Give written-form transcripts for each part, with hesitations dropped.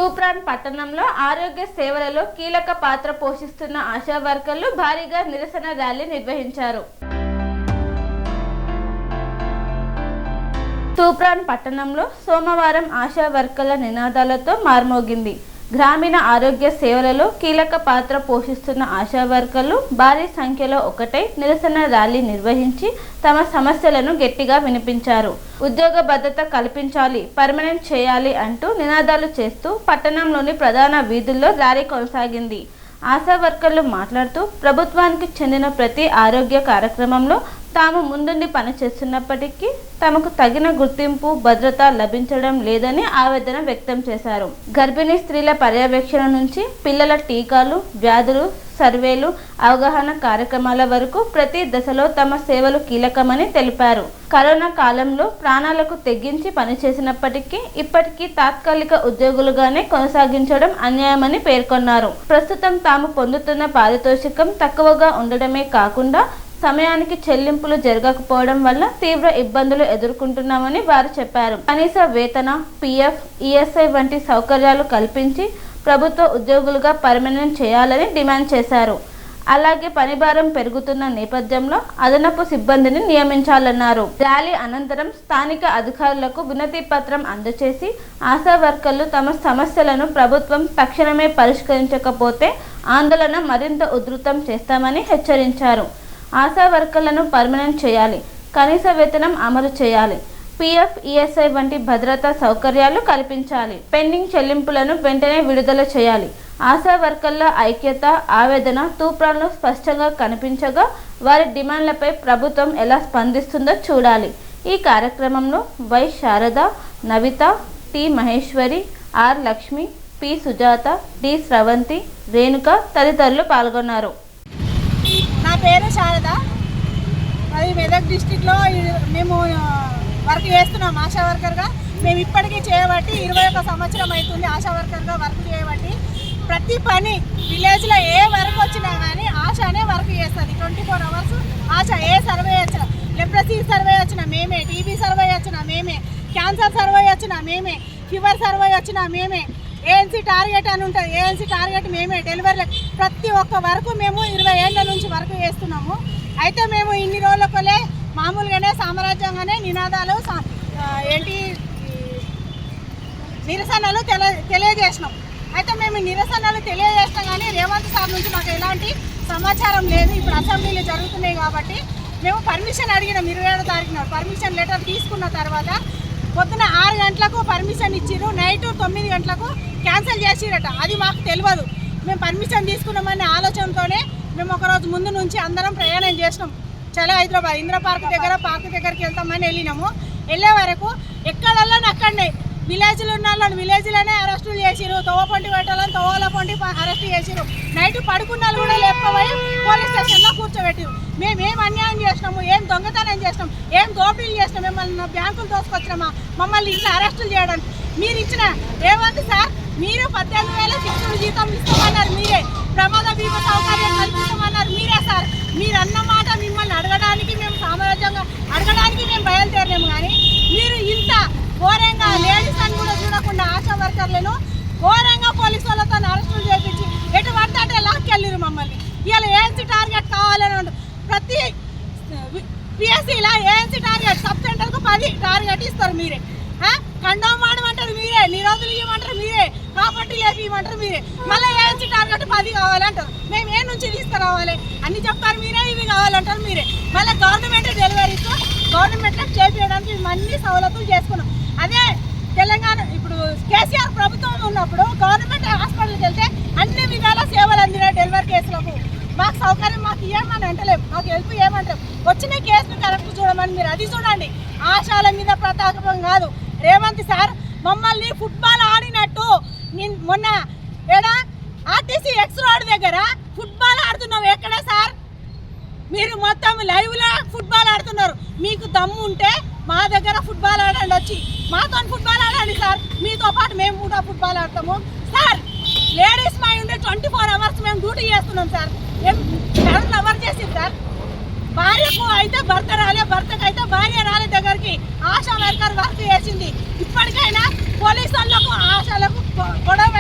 తూప్రాన్ పట్టణంలో ఆరోగ్య సేవలలో కీలక పాత్ర పోషిస్తున్న ఆశా వర్కర్లు భారీగా నిరసన ర్యాలీ నిర్వహించారు. తూప్రాన్ పట్టణంలో సోమవారం ఆశా వర్కర్ల నినాదాలతో మార్మోగింది. గ్రామీణ ఆరోగ్య సేవలలో కీలక పాత్ర పోషిస్తున్న ఆశా వర్కర్లు భారీ సంఖ్యలో ఒకటై నిరసన ర్యాలీ నిర్వహించి తమ సమస్యలను గట్టిగా వినిపించారు. ఉద్యోగ భద్రత కల్పించాలి, పర్మనెంట్ చేయాలి అంటూ నినాదాలు చేస్తూ పట్టణంలోని ప్రధాన వీధుల్లో ర్యాలీ కొనసాగింది. ఆశా వర్కర్లు మాట్లాడుతూ ప్రభుత్వానికి చెందిన ప్రతి ఆరోగ్య కార్యక్రమంలో తాము ముందుండి పనిచేస్తున్నప్పటికీ తమకు తగిన గుర్తింపు, భద్రత లభించడం లేదని ఆవేదన వ్యక్తం చేశారు. గర్భిణీ స్త్రీల పర్యవేక్షణ నుంచి పిల్లల టీకాలు, వ్యాధులు, సర్వేలు, అవగాహన కార్యక్రమాల వరకు ప్రతి దశలో తమ సేవలు కీలకమని తెలిపారు. కరోనా కాలంలో ప్రాణాలకు తెగించి పనిచేసినప్పటికీ ఇప్పటికీ తాత్కాలిక ఉద్యోగులుగానే కొనసాగించడం అన్యాయమని పేర్కొన్నారు. ప్రస్తుతం తాము పొందుతున్న పారితోషికం తక్కువగా ఉండడమే కాకుండా సమయానికి చెల్లింపులు జరగకపోవడం వల్ల తీవ్ర ఇబ్బందులు ఎదుర్కొంటున్నామని వారు చెప్పారు. కనీస వేతన, పిఎఫ్, ఈఎస్ఐ వంటి సౌకర్యాలు కల్పించి ప్రభుత్వ ఉద్యోగులుగా పర్మనెంట్ చేయాలని డిమాండ్ చేశారు. అలాగే పనిభారం పెరుగుతున్న నేపథ్యంలో అదనపు సిబ్బందిని నియమించాలన్నారు. ర్యాలీ అనంతరం స్థానిక అధికారులకు వినతి పత్రం అందజేసి ఆశా వర్కర్లు తమ సమస్యలను ప్రభుత్వం తక్షణమే పరిష్కరించకపోతే ఆందోళన మరింత ఉధృతం చేస్తామని హెచ్చరించారు. ఆశా వర్కర్లను పర్మనెంట్ చేయాలి, కనీస వేతనం అమలు చేయాలి, పిఎఫ్, ఈఎస్ఐ వంటి భద్రతా సౌకర్యాలు కల్పించాలి, పెండింగ్ చెల్లింపులను వెంటనే విడుదల చేయాలి. ఆశా వర్కర్ల ఐక్యత, ఆవేదన తూప్రాన్లో స్పష్టంగా కనిపించగా వారి డిమాండ్లపై ప్రభుత్వం ఎలా స్పందిస్తుందో చూడాలి. ఈ కార్యక్రమంలో Y Sharada, Navitha, T Maheshwari, R Lakshmi, P Sujatha, D Sravanthi, Renuka తదితరులు పాల్గొన్నారు. నా పేరు శారద. అది మెదక్ డిస్టిక్లో మేము వర్క్ చేస్తున్నాం ఆశా వర్కర్గా. మేము ఇప్పటికీ చేయబట్టి 21 సంవత్సరం అవుతుంది ఆశా వర్కర్గా వర్క్ చేయబట్టి. ప్రతి పని విలేజ్లో ఏ వర్క్ వచ్చినా కానీ ఆశానే వర్క్ చేస్తుంది. 24 అవర్స్ ఆశ. ఏ సర్వే వచ్చినా, లెప్రసీ సర్వే వచ్చినా మేమే, టీబీ సర్వే వచ్చినా మేమే, క్యాన్సర్ సర్వే వచ్చినా మేమే, ఫీవర్ సర్వే వచ్చినా మేమే, ఏఎన్సీ టార్గెట్ అని ఉంటుంది, ఏఎన్సీ టార్గెట్ మేమే. డెలివరీ ప్రతి ఒక్క వరకు మేము 20 ఏళ్ళ నుంచి వర్క్ చేస్తున్నాము. అయితే మేము ఇన్ని రోజులకోలే మామూలుగానే సామ్రాజ్యంగానే నినాదాలు ఏంటి నిరసనలు తెలియజేసినాం. అయితే మేము నిరసనలు తెలియజేసినాం కానీ రేవంత్ సార్ నుంచి మాకు ఎలాంటి సమాచారం లేదు. ఇప్పుడు అసెంబ్లీలు జరుగుతున్నాయి కాబట్టి మేము పర్మిషన్ అడిగినాం. 27వ తారీఖున పర్మిషన్ లెటర్ తీసుకున్న తర్వాత పొద్దున 6 గంటలకు పర్మిషన్ ఇచ్చిర్రు, నైట్ 9 గంటలకు క్యాన్సిల్ చేసిరట. అది మాకు తెలియదు. మేము పర్మిషన్ తీసుకున్నామనే ఆలోచనతోనే మేము ఒకరోజు ముందు నుంచి అందరం ప్రయాణం చేసినాం. చలో హైదరాబాద్ ఇంద్ర పార్క్ దగ్గరికి వెళ్తామని వెళ్ళినాము. వెళ్ళే వరకు ఎక్కడల్లా అక్కడనే విలేజ్లో ఉన్న వాళ్ళని విలేజ్లోనే అరెస్టులు చేసిరు, తోవపంటి పెట్టాలని తోవల పంటి అరెస్ట్ చేసిరు. నైట్ పడుకున్న వాళ్ళు కూడా లేకపోయి పోలీస్ స్టేషన్లో కూర్చోబెట్టిరు. మేము ఏం అన్యాయం చేసినాము, ఏం దొంగతనం చేసినాం, ఏం దోపిడీలు చేసినాం, మిమ్మల్ని బ్యాంకులు దోసుకొచ్చినామా, మమ్మల్ని ఇట్లా అరెస్టులు చేయడానికి మీరు ఇచ్చిన రేవంత్ సార్ మీరు 18,000 శిక్షణ జీతం ఇస్తామన్నారు మీరే, ప్రమాద బీమా సౌకర్యం కల్పిస్తామన్నారు మీరే సార్. మీరు అన్న మాట మిమ్మల్ని అడగడానికి మేము సామ్రాజ్యంగా అడగడానికి మేము బయలుదేరాము. కానీ మీరు ఇంత ఘోరంగా లేడీస్ అని కూడా చూడకుండా ఆశా వర్కర్లను ఘోరంగా పోలీసు వాళ్ళతో అరెస్టులు చేయించి ఎటు పడితే అంటే లాక్కెళ్ళిరు మమ్మల్ని. ఇవాళ ఏఎన్సీ టార్గెట్ కావాలని ప్రతి పిఎస్సీలా ఏఎన్సీ టార్గెట్ సబ్ సెంటర్కు 10 టార్గెట్ ఇస్తారు మీరే. కండోమ్ వాడమంటారు మీరే, నిరోధులు ఇవ్వమంటారు మీరే, ప్రాపర్టీ లేపి ఇవ్వమంటారు మీరే. మళ్ళీ ఏఎన్సీ టార్గెట్ 10 కావాలంటారు. మేము ఏ నుంచి తీసుకురావాలి అన్ని చెప్తారు మీరే, ఇవి కావాలంటారు మీరే. మళ్ళీ గవర్నమెంట్ డెలివరీస్ గవర్నమెంట్లకు చేపించడానికి మేము అన్ని సవలతులు చేసుకున్నాం. అదే తెలంగాణ ఇప్పుడు కేసీఆర్ ప్రభుత్వం ఉన్నప్పుడు గవర్నమెంట్ హాస్పిటల్కి వెళ్తే అన్ని విధాల సేవలు అందినాయి. డెలివరీ కేసులకు మాకు సౌకర్యం మాకు ఇవ్వమని అంటలేము, మాకు హెల్ప్ ఏమంటారు. వచ్చిన కేసును కరెక్ట్ చూడమని మీరు అది చూడండి. ఆశాల మీద ప్రతాపం కాదు. రేవంత్ సార్ మమ్మల్ని ఫుట్బాల్ ఆడినట్టు మొన్న ఏడా ఆర్టీసీ ఎక్స్ రోడ్ దగ్గర ఫుట్బాల్ ఆడుతున్నాం. ఎక్కడే సార్ మీరు మొత్తం లైవ్లో ఫుట్బాల్ ఆడుతున్నారు. మీకు దమ్ము ఉంటే మా దగ్గర ఫుట్బాల్ ఆడండి, వచ్చి మాతో ఫుట్బాల్ ఆడండి సార్. మీతో పాటు మేము కూడా ఫుట్బాల్ ఆడతాము సార్. లేడీస్ మా ఉండే 24 అవర్స్ మేము డ్యూటీ చేస్తున్నాం సార్. కరెంట్ అవర్ చేసింది సార్. భార్యకు అయితే భర్త రాలే, భర్తకు అయితే భార్య రాలే దగ్గరికి. ఆశా వర్కర్ వర్క్ చేసింది. ఇప్పటికైనా పోలీసు వాళ్ళకు ఆశాలకు గొడవ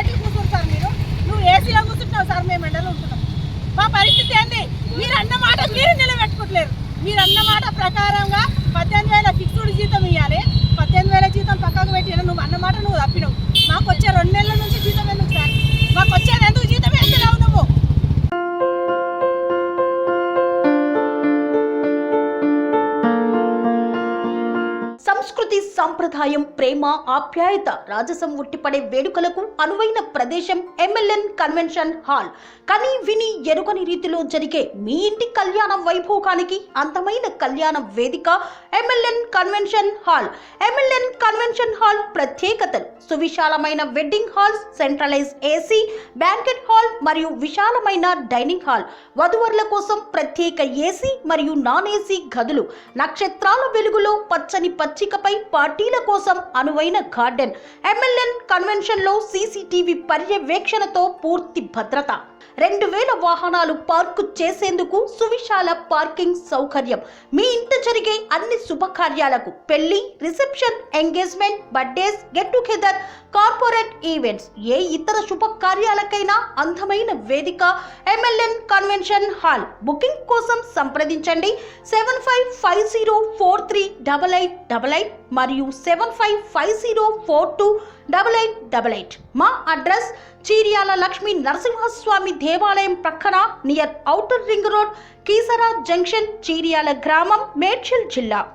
పెట్టినా నువ్వు అన్నమాట నువ్వు తప్పినావు. మాకు వచ్చే 2 నెలల నుంచి జీతం ఎందుకు సార్? మాకు వచ్చేది ఎందుకు జీతం వేస్తున్నావు నువ్వు? సంస్కృతి, సంప్రదాయం, ప్రేమ, ఆప్యాయత, రాజసం ఉట్టిపడే వేడుకలకు అనువైన ప్రదేశం ఎంఎల్ఎన్ కన్వెన్షన్ హాల్. కని విని ఎరుగని రీతిలో జరిగే మీ ఇంటి కళ్యాణ వైభోగానికి అందమైన కళ్యాణ వేదిక MLN convention hall. MLN convention hall ప్రత్యేకతలు: సువిశాలమైన wedding halls, centralise AC banquet hall మరియు విశాలమైన డైనింగ్ హాల్, వధువరుల కోసం ప్రత్యేక ఏసీ మరియు నాన్ ఏసీ గదులు, నక్షత్రాల వెలుగులో పచ్చని పచ్చికపై పార్టీల కోసం అనువైన గార్డెన్. ఎంఎల్ఎన్ కన్వెన్షన్ లో సీసీటీవీ పర్యవేక్షణతో పూర్తి భద్రత, 2000 వాహనాలు పార్కు చేసేందుకు సువిశాల పార్కింగ్ సౌకర్యం. మీ ఇంట జరిగే అన్ని శుభకార్యాలకు, పెళ్లి, reception, engagement, birthdays, get together, corporate events, ఏ ఇతర శుభకార్యాలకైనా అందమైన వేదిక ఎంఎల్ఎన్ కన్వెన్షన్ హాల్. బుకింగ్ కోసం సంప్రదించండి 7550438888 మరియు 7550428888. మా అడ్రస్ చీర్యాల లక్ష్మీ నరసింహస్వామి దేవాలయం ప్రక్కన, near outer ring road, Keesara junction, Cheeryal గ్రామం, మేడ్చల్ జిల్లా.